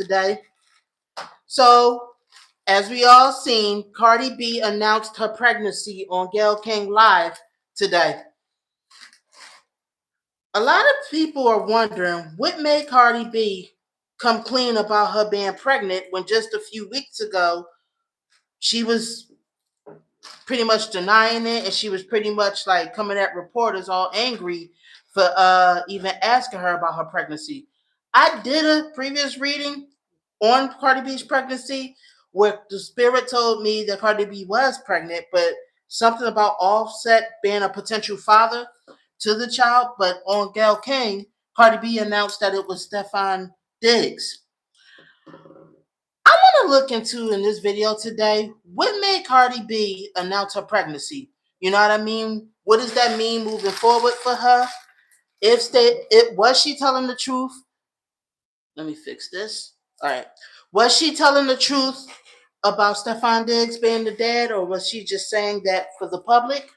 today. So, as we all seen, Cardi B announced her pregnancy on Gayle King Live today. A lot of people are wondering what made Cardi B come clean about her being pregnant when just a few weeks ago she was pretty much denying it, and she was pretty much like coming at reporters all angry for even asking her about her pregnancy. I did a previous reading on Cardi B's pregnancy where the spirit told me that Cardi B was pregnant, but something about Offset being a potential father to the child. But on Gayle King, Cardi B announced that it was Stefon Diggs. I want to look into in this video today what made Cardi B announce her pregnancy. You know what I mean? What does that mean moving forward for her? If was she telling the truth? Let me fix this. All right. Was she telling the truth about Stefon Diggs being the dad, or was she just saying that for the public?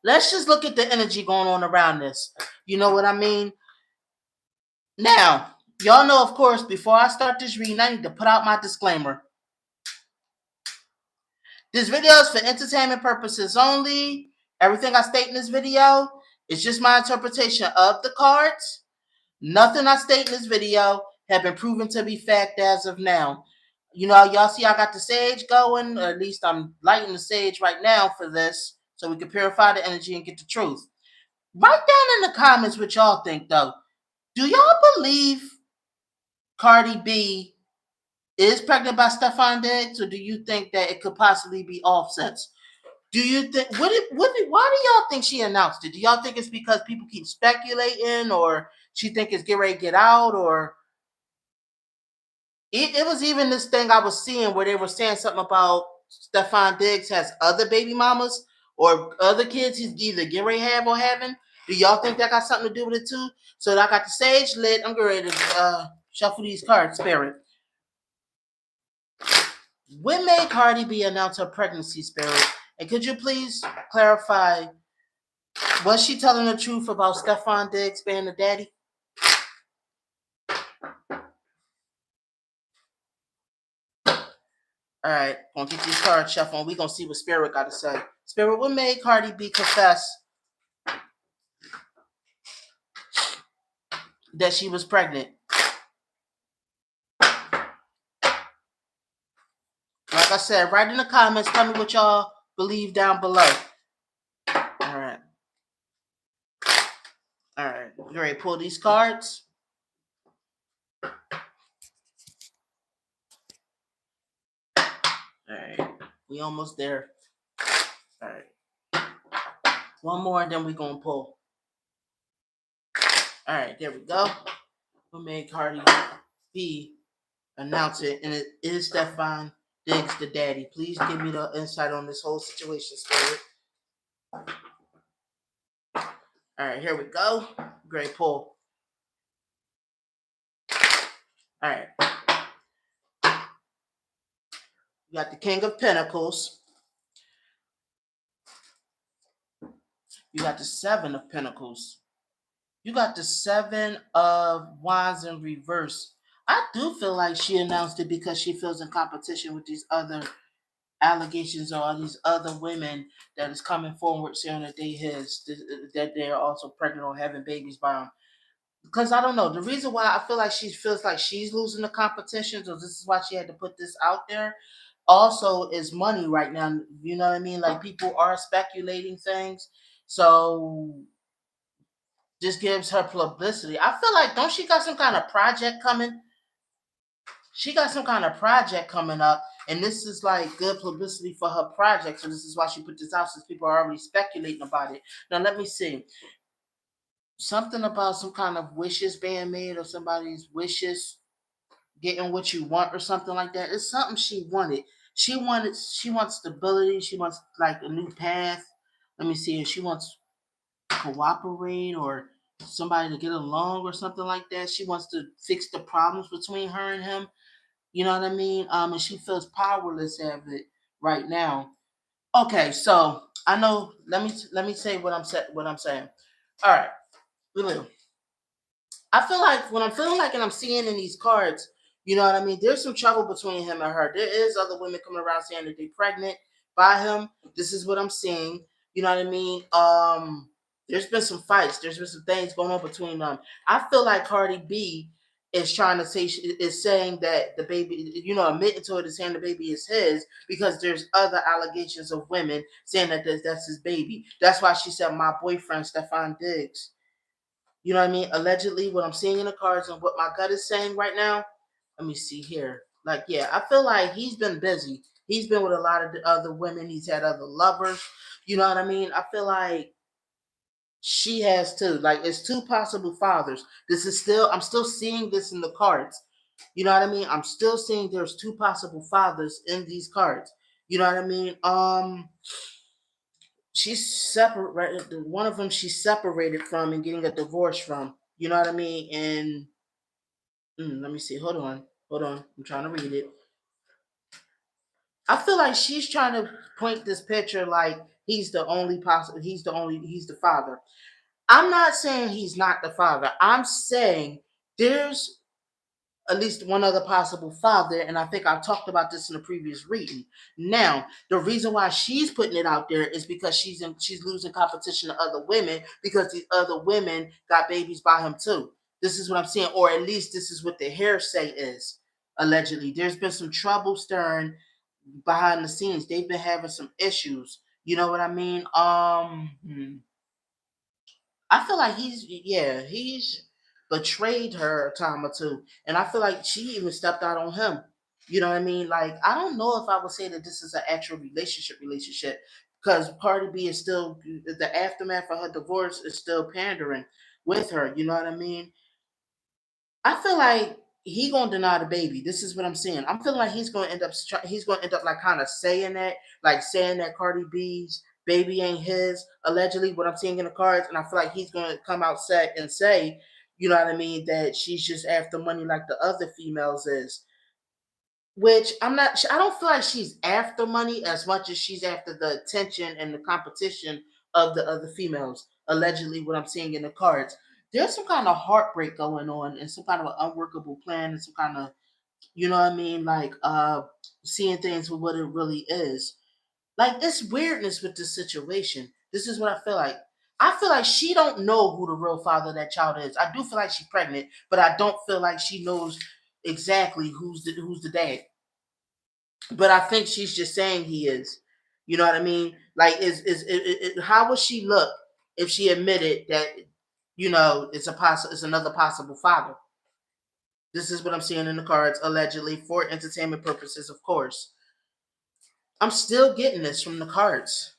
Let's just look at the energy going on around this. You know what I mean? Now, y'all know, of course, before I start this reading, I need to put out my disclaimer. This video is for entertainment purposes only. Everything I state in this video is just my interpretation of the cards. Nothing I state in this video have been proven to be fact as of now. You know, y'all see I got the sage going, or at least I'm lighting the sage right now for this, so we can purify the energy and get the truth. Write down in the comments what y'all think, though. Do y'all believe Cardi B is pregnant by Stefon Diggs, or do you think that it could possibly be Offsets? Do you think why do y'all think she announced it? Do y'all think it's because people keep speculating, or she think it's get ready to get out, or it was even this thing I was seeing where they were saying something about Stefon Diggs has other baby mamas or other kids he's either getting ready to have or having. Do y'all think that got something to do with it too? So I got the sage lit. I'm getting ready to shuffle these cards, Spirit. When made Cardi B announce her pregnancy, Spirit? And could you please clarify, was she telling the truth about Stefon Diggs being the daddy? All right, gonna get these cards shuffled. We're gonna see what Spirit got to say. Spirit, what made Cardi B confess that she was pregnant? Like I said, write in the comments. Tell me what y'all believe down below. All right. All right. You ready to pull these cards? All right. We almost there. All right. One more, and then we're going to pull. All right. There we go. We made Cardi B announce it, and it is Stefon Diggs, the daddy. Please give me the insight on this whole situation, Spirit. All right, here we go. Great pull. All right. You got the King of Pentacles. You got the Seven of Pentacles. You got the Seven of Wands in reverse. I do feel like she announced it because she feels in competition with these other allegations or these other women that is coming forward saying that that they're also pregnant or having babies by them. Because I don't know. The reason why I feel like she feels like she's losing the competition, so this is why she had to put this out there, also is money right now. You know what I mean? Like, people are speculating things. So this gives her publicity. I feel like, don't she got some kind of project coming? She got some kind of project coming up, and this is like good publicity for her project. So this is why she put this out, since people are already speculating about it. Now let me see. Something about some kind of wishes being made, or somebody's wishes getting what you want, or something like that. It's something she wanted. She wants stability. She wants like a new path. Let me see if she wants to cooperate or somebody to get along or something like that. She wants to fix the problems between her and him. You know what I mean? And she feels powerless of it right now. Okay, so I know. Let me say what I'm saying. All right, Lulu. I feel like what I'm feeling like, and I'm seeing in these cards, You know what I mean? There's some trouble between him and her. There is other women coming around saying that they're pregnant by him. This is what I'm seeing. You know what I mean? There's been some fights. There's been some things going on between them. I feel like Cardi B is trying to say is saying that the baby, admitting to it is saying the baby is his because there's other allegations of women saying that that's his baby. That's why she said my boyfriend Stefon Diggs. You know what I mean? Allegedly, what I'm seeing in the cards and what my gut is saying right now. Let me see here. Like, yeah, I feel like he's been busy. He's been with a lot of other women. He's had other lovers. You know what I mean? I feel like she has too. Like, it's two possible fathers. I'm still seeing this in the cards. You know what I mean? I'm still seeing there's two possible fathers in these cards. You know what I mean? She's separated. One of them she's separated from and getting a divorce from. You know what I mean? And let me see. Hold on. I'm trying to read it. I feel like she's trying to point this picture like he's the only possible. He's the father. I'm not saying he's not the father. I'm saying there's at least one other possible father, and I think I talked about this in the previous reading. Now, the reason why she's putting it out there is because she's losing competition to other women because these other women got babies by him too. This is what I'm saying, or at least this is what the hearsay is. Allegedly, there's been some trouble stirring behind the scenes. They've been having some issues. You know what I mean? I feel like he's betrayed her a time or two, and I feel like she even stepped out on him. You know what I mean? Like, I don't know if I would say that this is an actual relationship because Cardi B is still the aftermath of her divorce is still pandering with her. You know what I mean? I feel like he gonna deny the baby. This is what I'm saying. I'm feeling like he's gonna end up like kind of saying that, like saying that Cardi B's baby ain't his. Allegedly, what I'm seeing in the cards, and I feel like he's gonna come out set and say, you know what I mean, that she's just after money like the other females is. Which I'm not. I don't feel like she's after money as much as she's after the attention and the competition of the other females. Allegedly, what I'm seeing in the cards, there's some kind of heartbreak going on, and some kind of an unworkable plan, and some kind of, you know what I mean, like seeing things for what it really is. Like, it's weirdness with this situation. This is what I feel like. I feel like she don't know who the real father of that child is. I do feel like she's pregnant, but I don't feel like she knows exactly who's the dad, but I think she's just saying he is. You know what I mean? Like, how would she look if she admitted that it's another possible father? This is what I'm seeing in the cards, allegedly for entertainment purposes, of course. I'm still getting this from the cards.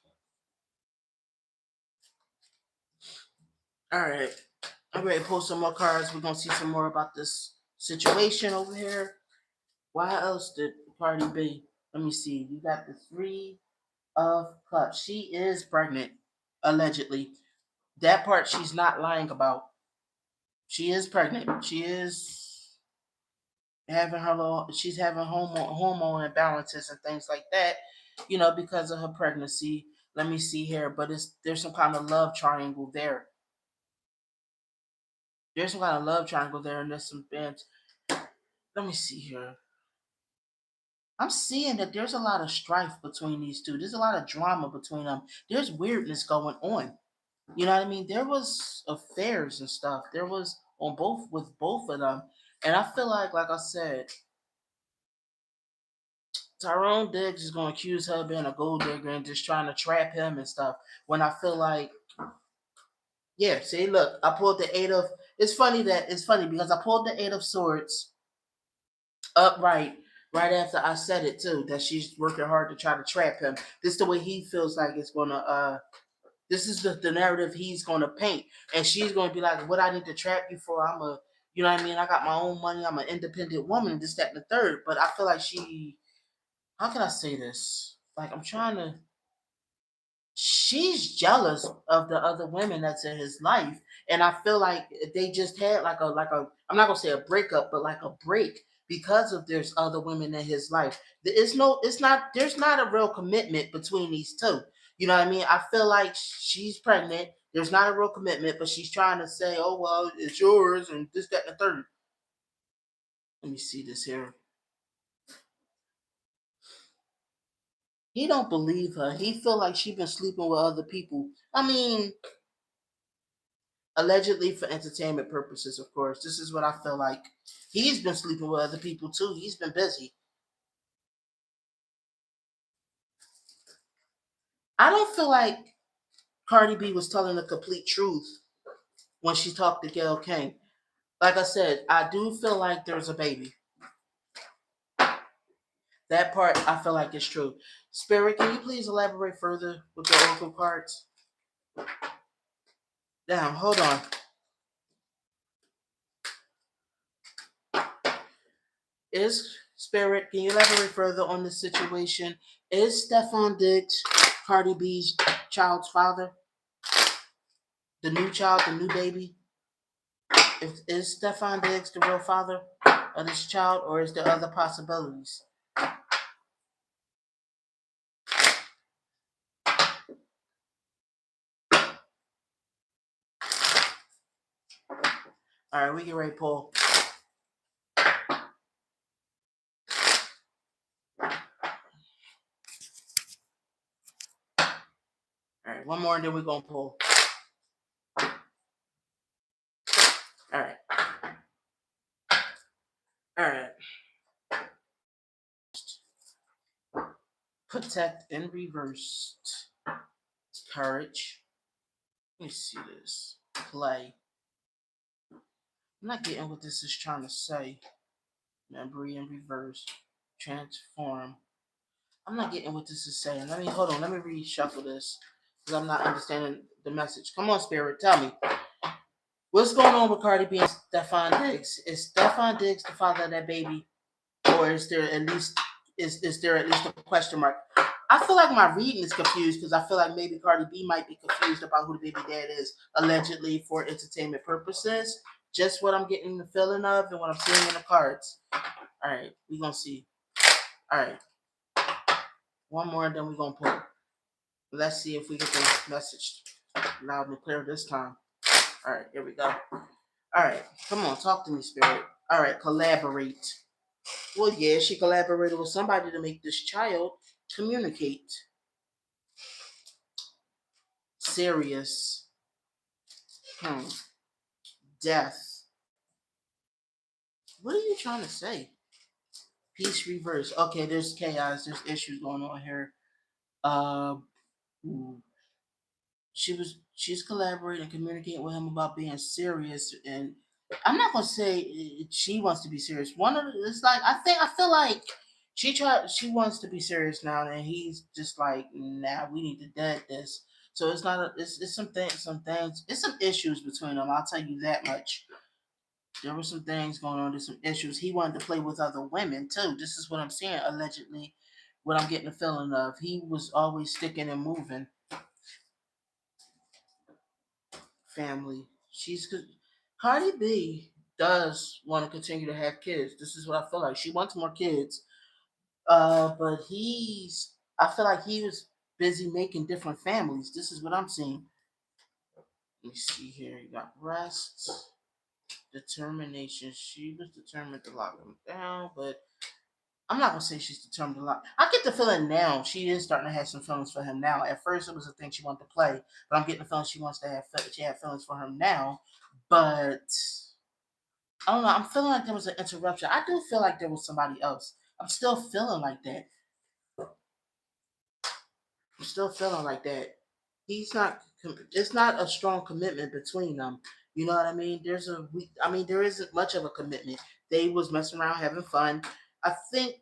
All right, I'm ready to pull some more cards. We're gonna see some more about this situation over here. Why else did Cardi B? Let me see. You got the three of cups. She is pregnant, allegedly. That part she's not lying about. She is pregnant. She is having she's having hormone imbalances and things like that, because of her pregnancy. Let me see here, but there's some kind of love triangle there. There's some kind of love triangle there, and there's some bends. Let me see here. I'm seeing that there's a lot of strife between these two. There's a lot of drama between them. There's weirdness going on. You know what I mean? There was affairs and stuff. There was on both of them, and I feel like I said, Tyrone Diggs is gonna accuse her of being a gold digger and just trying to trap him and stuff. When I feel like, yeah, see, look, I pulled the eight of. It's funny because I pulled the eight of swords upright right after I said it too. That she's working hard to try to trap him. This is the way he feels like it's gonna. This is the narrative he's going to paint. And she's going to be like, what I need to trap you for? You know what I mean? I got my own money. I'm an independent woman, this, that, and the third. But I feel like how can I say this? Like, she's jealous of the other women that's in his life. And I feel like they just had I'm not going to say a breakup, but like a break because of there's other women in his life. There's not a real commitment between these two. You know what I mean? I feel like she's pregnant. There's not a real commitment, but she's trying to say, oh, well, it's yours and this, that, and the third. Let me see this here. He don't believe her. He feel like she been sleeping with other people. I mean, allegedly for entertainment purposes, of course. This is what I feel like. He's been sleeping with other people too. He's been busy. I don't feel like Cardi B was telling the complete truth when she talked to Gayle King. Like I said, I do feel like there's a baby. That part I feel like is true. Spirit, can you please elaborate further with the oracle cards? Damn, hold on. Is Spirit, can you elaborate further on the situation? Is Stefon Diggs Cardi B's child's father? The new child, the new baby? Is Stefon Diggs the real father of this child, or is there other possibilities? All right, we get ready to pull. All right, one more and then we're going to pull. All right. All right. Protect and reversed. Courage. Let me see this. Play. I'm not getting what this is trying to say. Memory in reverse. Transform. I'm not getting what this is saying. Hold on. Let me reshuffle this because I'm not understanding the message. Come on, Spirit. Tell me. What's going on with Cardi B and Stefon Diggs? Is Stefon Diggs the father of that baby? Or is there at least a question mark? I feel like my reading is confused because I feel like maybe Cardi B might be confused about who the baby dad is, allegedly for entertainment purposes. Just what I'm getting the feeling of and what I'm seeing in the cards. All right, we're gonna see. All right, one more and then we're gonna pull. Let's see if we get the message loud and clear this time. All right, here we go. All right, come on, talk to me, Spirit. All right, collaborate. Well, yeah, she collaborated with somebody to make this child communicate. Serious. Hmm. Death. What are you trying to say? Peace reverse. Okay, there's chaos. There's issues going on here. Uh, she's collaborating and communicating with him about being serious, and I'm not gonna say she wants to be serious. It's like I feel like she wants to be serious now, and he's just like, nah, we need to dead this. So it's not it's some things, it's some issues between them. I'll tell you that much. There were some things going on. There's some issues. He wanted to play with other women too. This is what I'm saying. Allegedly, what I'm getting the feeling of. He was always sticking and moving. Family. Cardi B does want to continue to have kids. This is what I feel like. She wants more kids. But I feel like he was busy making different families. This is what I'm seeing. Let me see here. You got rest, determination. She was determined to lock him down, but I'm not gonna say she's determined to lock. I get the feeling now she is starting to have some feelings for him now. At first, it was a thing she wanted to play, but I'm getting the feeling she had feelings for him now. But I don't know. I'm feeling like there was an interruption. I do feel like there was somebody else. I'm still feeling like that. I'm still feeling like that. He's not. It's not a strong commitment between them. You know what I mean? There isn't much of a commitment. They was messing around, having fun. I think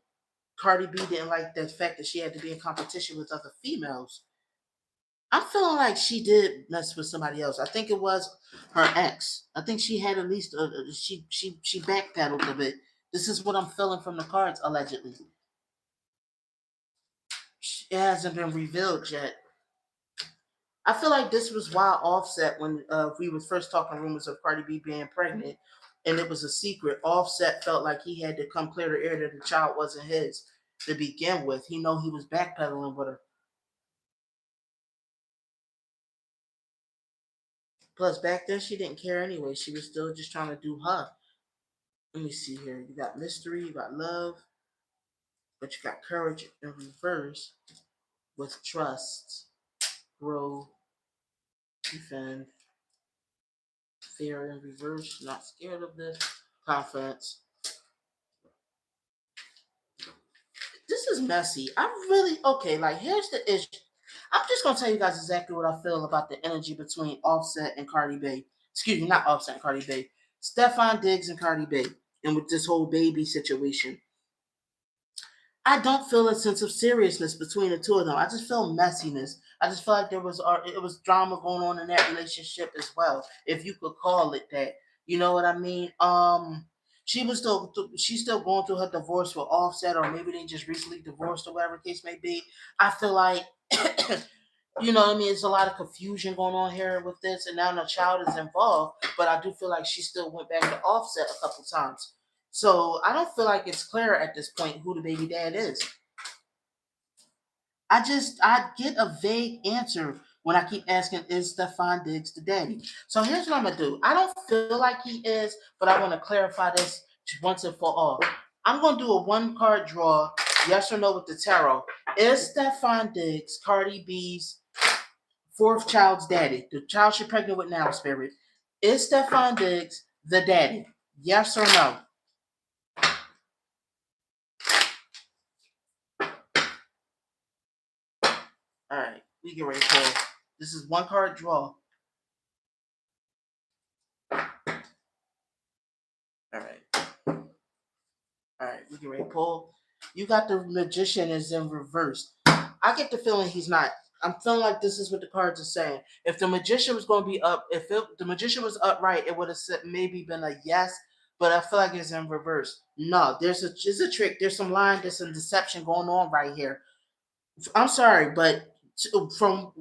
Cardi B didn't like the fact that she had to be in competition with other females. I'm feeling like she did mess with somebody else. I think it was her ex. I think she had at least she backpedaled a bit. This is what I'm feeling from the cards allegedly. It hasn't been revealed yet. I feel like this was why Offset, when we was first talking rumors of Cardi B being pregnant, and it was a secret. Offset felt like he had to come clear the air that the child wasn't his to begin with. He know he was backpedaling with her. Plus, back then she didn't care anyway. She was still just trying to do her. Let me see here. You got mystery, you got love, but you got courage in reverse with trust, grow, defend, fear in reverse, not scared of this, confidence. This is messy. I'm really okay. Like, here's the issue. I'm just gonna tell you guys exactly what I feel about the energy between Offset and Cardi B. Excuse me, not Offset and Cardi B. Stefon Diggs and Cardi B, and with this whole baby situation. I don't feel a sense of seriousness between the two of them. I just feel messiness. I just feel like it was drama going on in that relationship as well, if you could call it that. You know what I mean? She's still going through her divorce with Offset, or maybe they just recently divorced or whatever the case may be. I feel like you know what I mean, there's a lot of confusion going on here with this, and now the child is involved, but I do feel like she still went back to Offset a couple times. So I don't feel like it's clear at this point who the baby dad is. I get a vague answer when I keep asking, is Stefon Diggs the daddy? So here's what I'm gonna do. I don't feel like he is, but I want to clarify this once and for all. I'm gonna do a one card draw, yes or no with the tarot. Is Stefon Diggs Cardi B's fourth child's daddy? The child she's pregnant with now, spirit. Is Stefon Diggs the daddy? Yes or no? All right, we get ready for this is one card draw. All right. All right, we get ready to pull. You got the magician is in reverse. I get the feeling he's not. I'm feeling like this is what the cards are saying. If the magician was going to be up, the magician was upright, it would have maybe been a yes. But I feel like it's in reverse. No, there's a trick. There's some line. There's some deception going on right here. I'm sorry, but from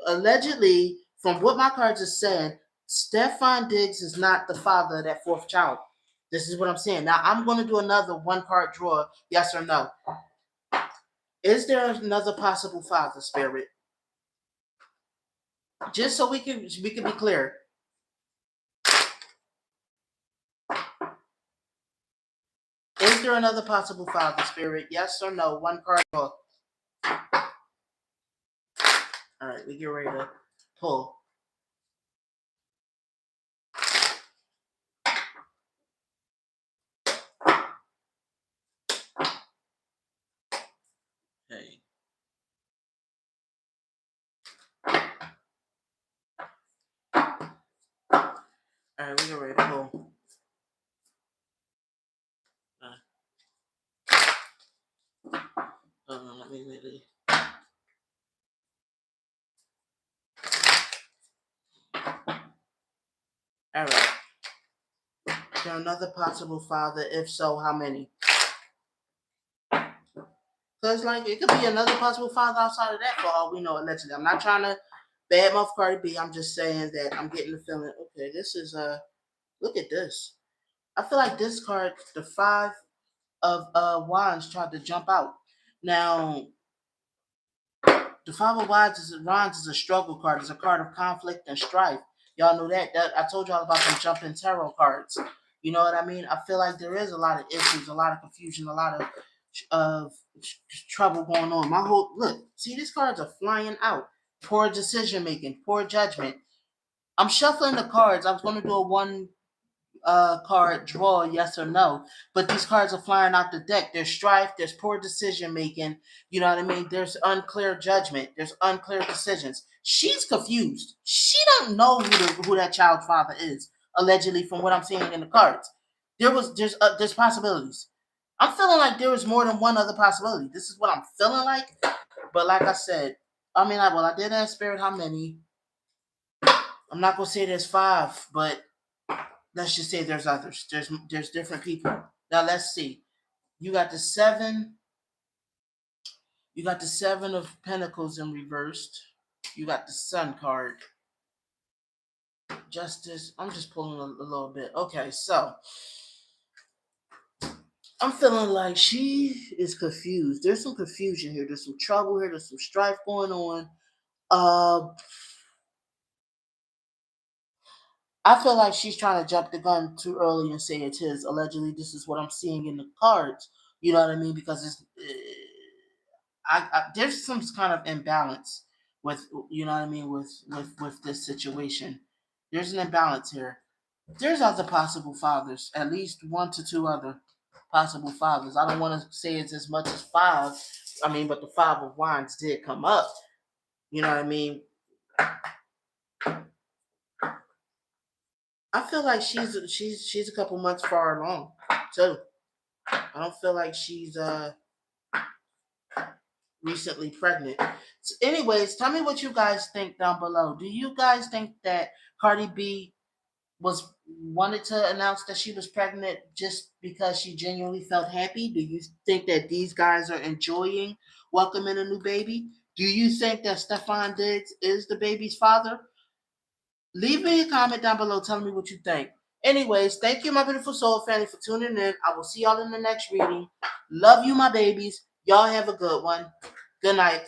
allegedly, from what my cards are saying, Stefon Diggs is not the father of that fourth child. This is what I'm saying. Now I'm going to do another one card draw. Yes or no? Is there another possible father, spirit? Just so we can be clear. Is there another possible father, spirit? Yes or no? One card draw. All right, we get ready to pull. Okay. All right, we get ready to pull. Let me really. All right. Is there another possible father? If so, how many? Because, like, it could be another possible father outside of that for all we know, allegedly. I'm not trying to badmouth Cardi B. I'm just saying that I'm getting the feeling, okay, this is, look at this. I feel like this card, the five of wands, tried to jump out. Now, the five of wands is a struggle card. It's a card of conflict and strife. Y'all know that I told y'all about some jumping tarot cards. You know what I mean? I feel like there is a lot of issues, a lot of confusion, a lot of trouble going on. My whole look, see, these cards are flying out. Poor decision making, poor judgment. I'm shuffling the cards. I was going to do a one card draw, yes or no. But these cards are flying out the deck. There's strife, there's poor decision making. You know what I mean? There's unclear judgment. There's unclear decisions. She's confused. She don't know who that child's father is. Allegedly, from what I'm seeing in the cards, there's possibilities. I'm feeling like there was more than one other possibility. This is what I'm feeling like. But like I said, I did ask Spirit how many. I'm not gonna say there's five, but let's just say there's others. There's different people. Now let's see. You got the seven. You got the seven of pentacles in reversed. You got the sun card. Justice. I'm just pulling a little bit. Okay, so I'm feeling like she is confused. There's some confusion here. There's some trouble here. There's some strife going on. Uh, I feel like she's trying to jump the gun too early and say it's his. Allegedly, this is what I'm seeing in the cards. You know what I mean? Because it's, there's some kind of imbalance with, you know what I mean, with this situation. There's an imbalance here. There's other possible fathers, at least one to two other possible fathers. I don't want to say it's as much as five. I mean, but the five of wands did come up. You know what I mean? I feel like she's a couple months far along too. I don't feel like she's recently pregnant. So anyways, tell me what you guys think down below. Do you guys think that Cardi B was wanted to announce that she was pregnant just because she genuinely felt happy? Do you think that these guys are enjoying welcoming a new baby? Do you think that Stefon Diggs is the baby's father? Leave me a comment down below telling me what you think. Anyways, thank you, my beautiful soul family, for tuning in. I will see y'all in the next reading. Love you, my babies. Y'all have a good one. Good night.